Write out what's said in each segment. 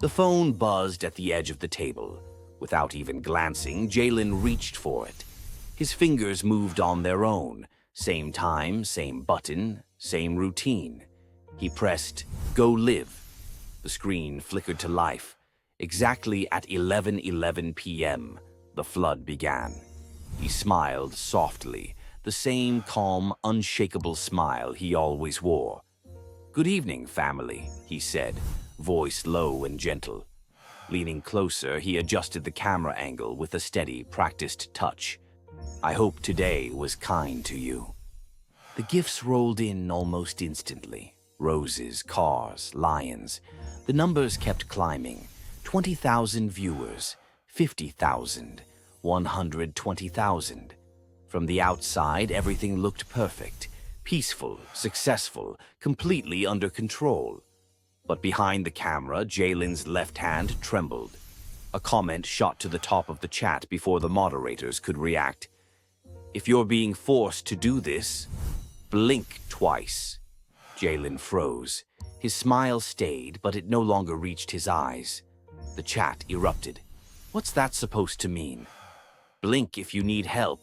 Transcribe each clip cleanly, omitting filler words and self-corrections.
The phone buzzed at the edge of the table. Without even glancing, Jaylen reached for it. His fingers moved on their own. Same time, same button, same routine. He pressed, "Go live." The screen flickered to life. Exactly at 11:11 p.m., the flood began. He smiled softly, the same calm, unshakable smile he always wore. "Good evening, family," he said, voice low and gentle. Leaning closer, he adjusted the camera angle with a steady, practiced touch. "I hope today was kind to you." The gifts rolled in almost instantly. Roses, cars, lions. The numbers kept climbing. 20,000 viewers, 50,000, 120,000. From the outside, everything looked perfect, peaceful, successful, completely under control. But behind the camera, Jaylen's left hand trembled. A comment shot to the top of the chat before the moderators could react. "If you're being forced to do this, blink twice." Jaylen froze. His smile stayed, but it no longer reached his eyes. The chat erupted. "What's that supposed to mean? Blink if you need help."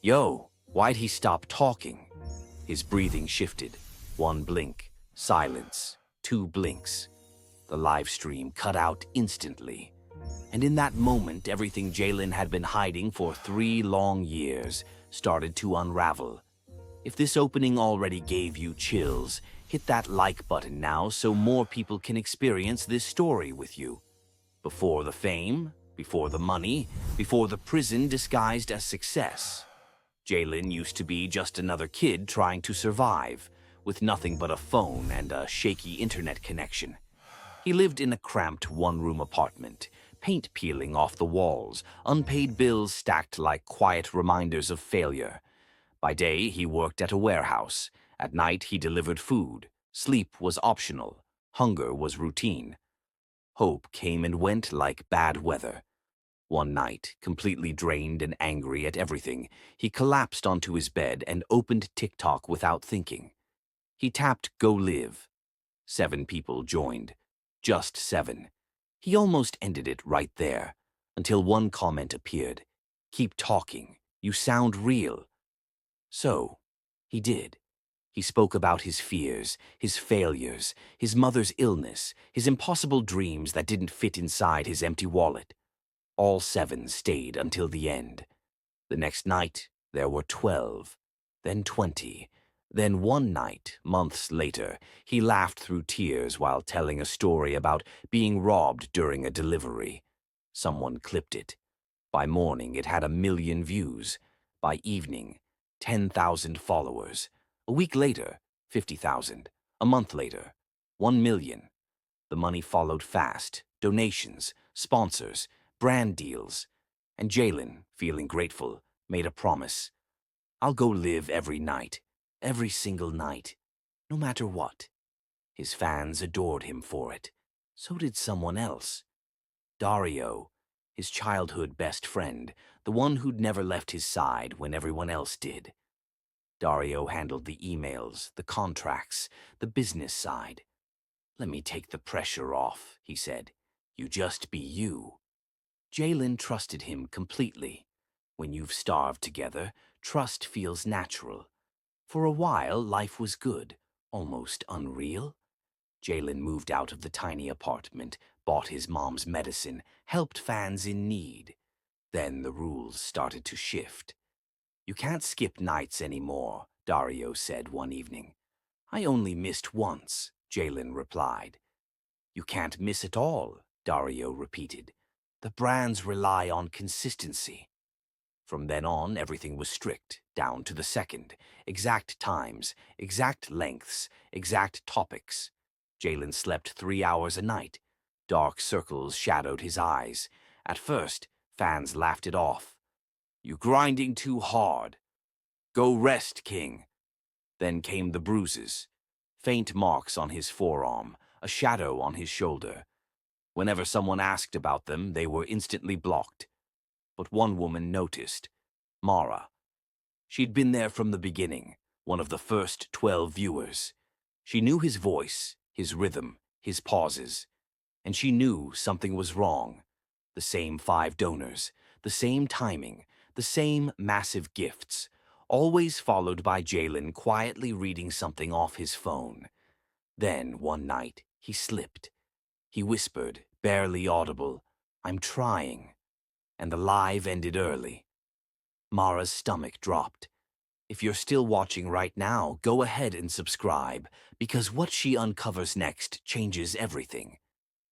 Yo, why'd he stop talking? His breathing shifted. One blink, silence, two blinks. The live stream cut out instantly. And in that moment, everything Jaylen had been hiding for 3 long years started to unravel. If this opening already gave you chills, hit that like button now so more people can experience this story with you. Before the fame, before the money, before the prison disguised as success. Jaylen used to be just another kid trying to survive, with nothing but a phone and a shaky internet connection. He lived in a cramped one-room apartment, paint peeling off the walls, unpaid bills stacked like quiet reminders of failure. By day, he worked at a warehouse. At night, he delivered food. Sleep was optional. Hunger was routine. Hope came and went like bad weather. One night, completely drained and angry at everything, he collapsed onto his bed and opened TikTok without thinking. He tapped "Go Live." 7 people joined. Just 7. He almost ended it right there, until one comment appeared. "Keep talking. You sound real." So, he did. He spoke about his fears, his failures, his mother's illness, his impossible dreams that didn't fit inside his empty wallet. All 7 stayed until the end. The next night, there were 12, then 20. Then one night, months later, he laughed through tears while telling a story about being robbed during a delivery. Someone clipped it. By morning, it had 1 million views. By evening, 10,000 followers. A week later, 50,000. A month later, 1 million. The money followed fast. Donations, sponsors, brand deals. And Jaylen, feeling grateful, made a promise. "I'll go live every night. Every single night. No matter what." His fans adored him for it. So did someone else. Dario, his childhood best friend, the one who'd never left his side when everyone else did. Dario handled the emails, the contracts, the business side. "Let me take the pressure off," he said. "You just be you." Jaylen trusted him completely. When you've starved together, trust feels natural. For a while, life was good, almost unreal. Jaylen moved out of the tiny apartment, bought his mom's medicine, helped fans in need. Then the rules started to shift. "You can't skip nights anymore," Dario said one evening. "I only missed once," Jaylen replied. "You can't miss at all," Dario repeated. "The brands rely on consistency." From then on, everything was strict, down to the second. Exact times, exact lengths, exact topics. Jaylen slept 3 hours a night. Dark circles shadowed his eyes. At first, fans laughed it off. "You grinding too hard. Go rest, King." Then came the bruises. Faint marks on his forearm, a shadow on his shoulder. Whenever someone asked about them, they were instantly blocked. But one woman noticed. Mara. She'd been there from the beginning, one of the first 12 viewers. She knew his voice, his rhythm, his pauses. and she knew something was wrong. The same 5 donors, the same timing, the same massive gifts, always followed by Jaylen quietly reading something off his phone. Then, one night, he slipped. He whispered, barely audible, "I'm trying," and the live ended early. Mara's stomach dropped. If you're still watching right now, go ahead and subscribe, because what she uncovers next changes everything.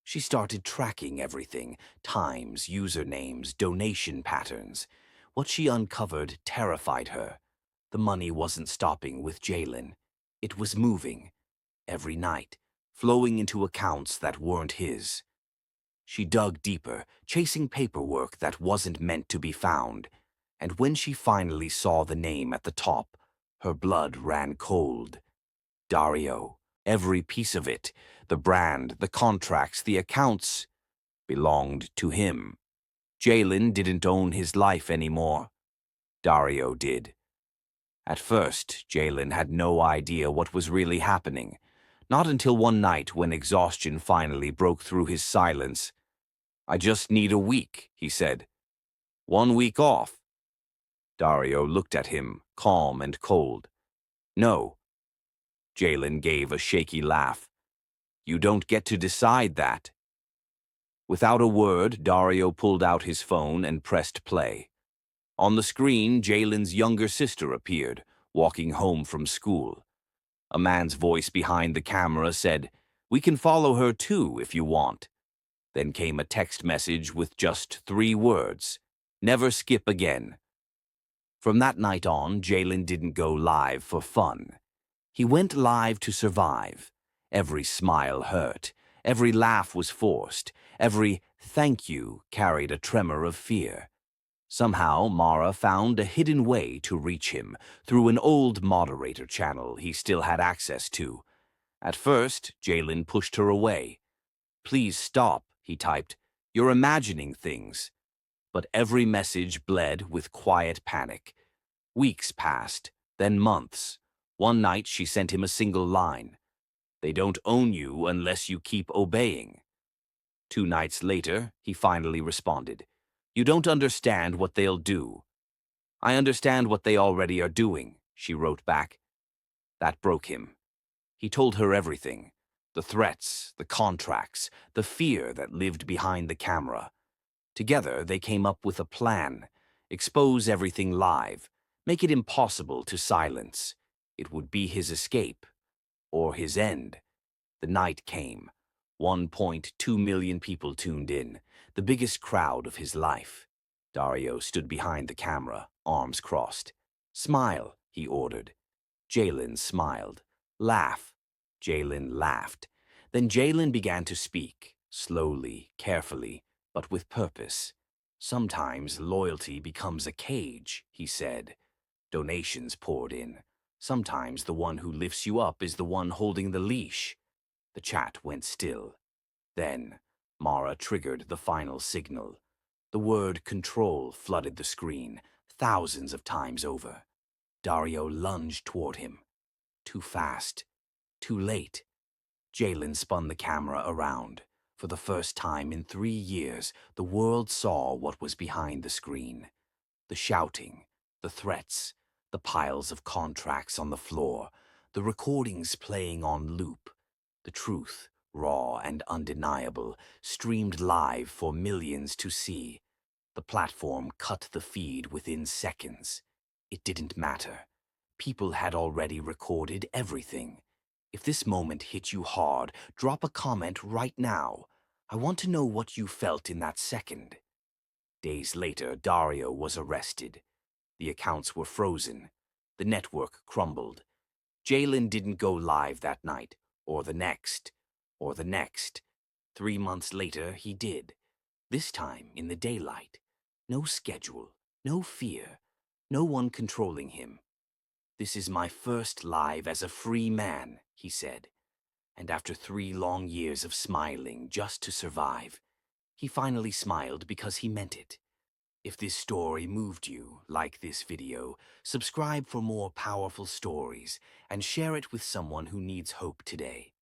She started tracking everything: times, usernames, donation patterns. What she uncovered terrified her. The money wasn't stopping with Jaylen. It was moving, every night, flowing into accounts that weren't his. She dug deeper, chasing paperwork that wasn't meant to be found. And when she finally saw the name at the top, her blood ran cold. Dario. Every piece of it, the brand, the contracts, the accounts, belonged to him. Jaylen didn't own his life anymore. Dario did. At first, Jaylen had no idea what was really happening. Not until one night when exhaustion finally broke through his silence. "I just need a week," he said. "1 week off." Dario looked at him, calm and cold. "No." Jaylen gave a shaky laugh. "You don't get to decide that." Without a word, Dario pulled out his phone and pressed play. On the screen, Jaylen's younger sister appeared, walking home from school. A man's voice behind the camera said, "We can follow her too if you want." Then came a text message with just 3 words: "Never skip again." From that night on, Jaylen didn't go live for fun. He went live to survive. Every smile hurt. Every laugh was forced. Every "thank you" carried a tremor of fear. Somehow, Mara found a hidden way to reach him, through an old moderator channel he still had access to. At first, Jaylen pushed her away. "Please stop," he typed. "You're imagining things." But every message bled with quiet panic. Weeks passed, then months. One night she sent him a single line: "They don't own you unless you keep obeying." 2 nights later, he finally responded: "You don't understand what they'll do." "I understand what they already are doing," she wrote back. That broke him. He told her everything: the threats, the contracts, the fear that lived behind the camera. Together, they came up with a plan: expose everything live, make it impossible to silence. It would be his escape, or his end. The night came. 1.2 million people tuned in, the biggest crowd of his life. Dario stood behind the camera, arms crossed. "Smile," he ordered. Jaylen smiled. "Laugh." Jaylen laughed. Then Jaylen began to speak, slowly, carefully, but with purpose. "Sometimes loyalty becomes a cage," he said. Donations poured in. Sometimes the one who lifts you up is the one holding the leash. The chat went still. Then, Mara triggered the final signal. The word "control" flooded the screen, thousands of times over. Dario lunged toward him. Too fast. Too late. Jaylen spun the camera around. For the first time in 3 years, the world saw what was behind the screen. The shouting, the threats, the piles of contracts on the floor, the recordings playing on loop. The truth, raw and undeniable, streamed live for millions to see. The platform cut the feed within seconds. It didn't matter. People had already recorded everything. If this moment hit you hard, drop a comment right now. I want to know what you felt in that second. Days later, Dario was arrested. The accounts were frozen. The network crumbled. Jaylen didn't go live that night, or the next, or the next. 3 months later, he did. This time in the daylight. No schedule, no fear, no one controlling him. "This is my first live as a free man," he said. And after 3 long years of smiling just to survive, he finally smiled because he meant it. If this story moved you, like this video, subscribe for more powerful stories, and share it with someone who needs hope today.